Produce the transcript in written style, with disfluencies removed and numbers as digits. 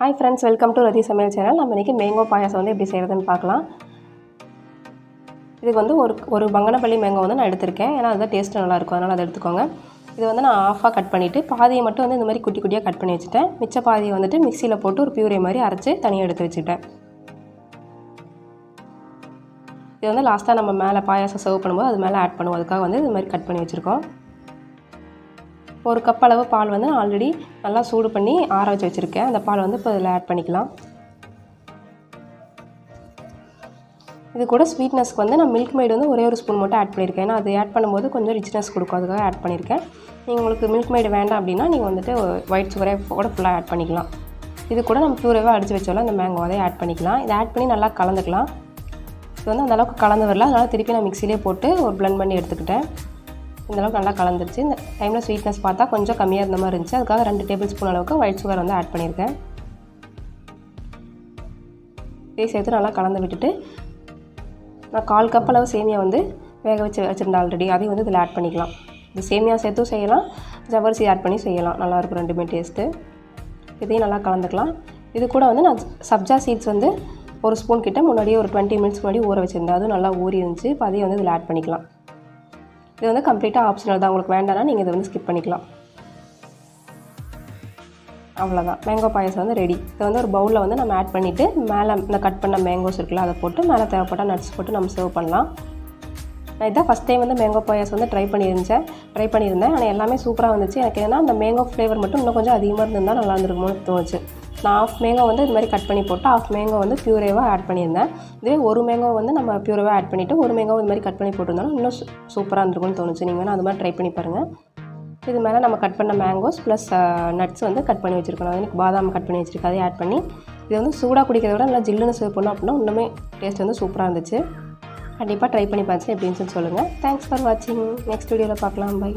Hi friends, welcome to ரதி சமையல் channel. நம்ம இன்றைக்கி மேங்கோ பாயாசம் வந்து எப்படி செய்கிறதுன்னு பார்க்கலாம். இதுக்கு வந்து ஒரு பங்கனப்பள்ளி மேங்கோ வந்து நான் எடுத்திருக்கேன். ஏன்னா அதுதான் டேஸ்ட்டு நல்லாயிருக்கும், அதனால் அதை எடுத்துக்கோங்க. இது வந்து நான் ஆஃபாக கட் பண்ணிவிட்டு பாதியை மட்டும் வந்து இந்த மாதிரி குட்டி குட்டியாக கட் பண்ணி வச்சுட்டேன். மிச்ச பாதியை வந்துட்டு மிக்சியில் போட்டு ஒரு பியூரே மாதிரி அரைச்சி தனியாக எடுத்து வச்சுக்கிட்டேன். இது வந்து லாஸ்ட்டாக நம்ம மேலே பாயாசம் சர்வ் பண்ணும்போது அது மேலே ஆட் பண்ணுவோம். அதுக்காக வந்து இது மாதிரி கட் பண்ணி வச்சுருக்கோம். ஒரு கப் அளவு பால் வந்து ஆல்ரெடி நல்லா சூடு பண்ணி ஆற வச்சு வச்சுருக்கேன். அந்த பால் வந்து இப்போ இதில் ஆட் பண்ணிக்கலாம். இது கூட ஸ்வீட்னஸ்க்கு வந்து நான் மில்க் மெய்டு வந்து ஒரே ஒரு ஸ்பூன் மட்டும் ஆட் பண்ணியிருக்கேன். ஏன்னா அது ஆட் பண்ணும்போது கொஞ்சம் ரிச்னஸ் கொடுக்கும், அதுக்காக ஆட் பண்ணியிருக்கேன். நீங்கள் உங்களுக்கு மில்க் மெய்டு வேண்டாம் அப்படின்னா நீங்கள் வந்துட்டு ஒயிட் சுகரே கூட ஃபுல்லாக ஆட் பண்ணிக்கலாம். இது கூட நம்ம பியூரேவாக அடித்து வச்சோம்ல அந்த மேங்கோ அதை ஆட் பண்ணிக்கலாம். இதை ஆட் பண்ணி நல்லா கலந்துக்கலாம். இது வந்து அந்தளவுக்கு கலந்து வரல, அதனால் திருப்பி நான் மிக்சிலே போட்டு ஒரு பிளெண்ட் பண்ணி எடுத்துக்கிட்டேன். இந்தளவுக்கு நல்லா கலந்துருச்சு. இந்த டைமில் ஸ்வீட்னஸ் பார்த்தா கொஞ்சம் கம்மியாக இருந்த மாதிரி இருந்துச்சு. அதுக்காக 2 டேபிள் ஸ்பூன் அளவுக்கு ஒயிட் சுகர் வந்து ஆட் பண்ணியிருக்கேன். இதை சேர்த்து நல்லா கலந்து விட்டுட்டு நான் 1/4 கப் அளவு சேமியா வந்து வேக வச்சுருந்தேன் ஆல்ரெடி. அதையும் வந்து இதில் ஆட் பண்ணிக்கலாம். இது சேமியா சேர்த்தும் செய்யலாம், ஜவ்வரிசி ஆட் பண்ணி செய்யலாம், நல்லாயிருக்கும் ரெண்டுமே டேஸ்ட்டு. இதையும் நல்லா கலந்துக்கலாம். இது கூட வந்து நான் சப்ஜா சீட்ஸ் வந்து ஒரு ஸ்பூன் கிட்ட முன்னாடியே ஒரு 20 மினிட்ஸ் முன்னாடி ஊற வச்சுருந்தேன். அதுவும் நல்லா ஊறி இருந்துச்சு. இப்போ அதையும் வந்து இதில் ஆட் பண்ணிக்கலாம். இது வந்து கம்ப்ளீட்டாக ஆப்ஷனல் தான், உங்களுக்கு வேண்டாம்னா நீங்கள் இதை வந்து ஸ்கிப் பண்ணிக்கலாம். அவ்வளோதான், மேங்கோ பாயாசம் வந்து ரெடி. இதை வந்து ஒரு பவுலில் வந்து நம்ம ஆட் பண்ணிவிட்டு மேலே இந்த கட் பண்ண மேங்கோஸ் இருக்குல்ல அதை போட்டு மேலே தேவைப்பட்டால் நட்ஸ் போட்டு நம்ம சர்வ் பண்ணலாம். நான் இதான் ஃபஸ்ட் டைம் வந்து மேங்கோ பாயாசம் வந்து ட்ரை பண்ணியிருந்தேன். ஆனால் எல்லாமே சூப்பராக வந்துச்சு. எனக்கு ஏன்னா அந்த மேங்கோ ஃப்ளேவர் மட்டும் இன்னும் கொஞ்சம் அதிகமாக இருந்திருந்தால் நல்லா இருந்திருக்குமோன்னு தோணுச்சு. நான் ஆஃப் மேங்கோ வந்து இது மாதிரி கட் பண்ணி போட்டு ஆஃப் மேங்கோ வந்து பியூரேவாக ஆட் பண்ணியிருந்தேன். இதுவே ஒரு மேங்கோ வந்து நம்ம பியூரேவாக ஆட் பண்ணிவிட்டு ஒரு மேங்கோ இது மாதிரி கட் பண்ணி போட்டிருந்தாலும் இன்னும் சூப்பராக இருந்திருக்கும்னு தோணுச்சு. நீங்கள் வேணால் அது மாதிரி ட்ரை பண்ணி பாருங்கள். இது மேலே நம்ம கட் பண்ண மேங்கோஸ் ப்ளஸ் நட்ஸ் வந்து கட் பண்ணி வச்சுருக்கணும். எனக்கு பாதாம் கட் பண்ணி வச்சுருக்கேன், அதை ஆட் பண்ணி இது வந்து சூடாக குடிக்கிறத விட நல்லா ஜில்லுன்னு சர்வ் பண்ணோம் அப்படின்னா இன்னுமே டேஸ்ட் வந்து சூப்பராக இருந்துச்சு. கண்டிப்பாக ட்ரை பண்ணி பார்த்து எப்படி இருந்துச்சுன்னு சொல்லுங்கள். தேங்க்ஸ் ஃபார் வாட்சிங். நெக்ஸ்ட் வீடியோவில் பார்க்கலாம். பை.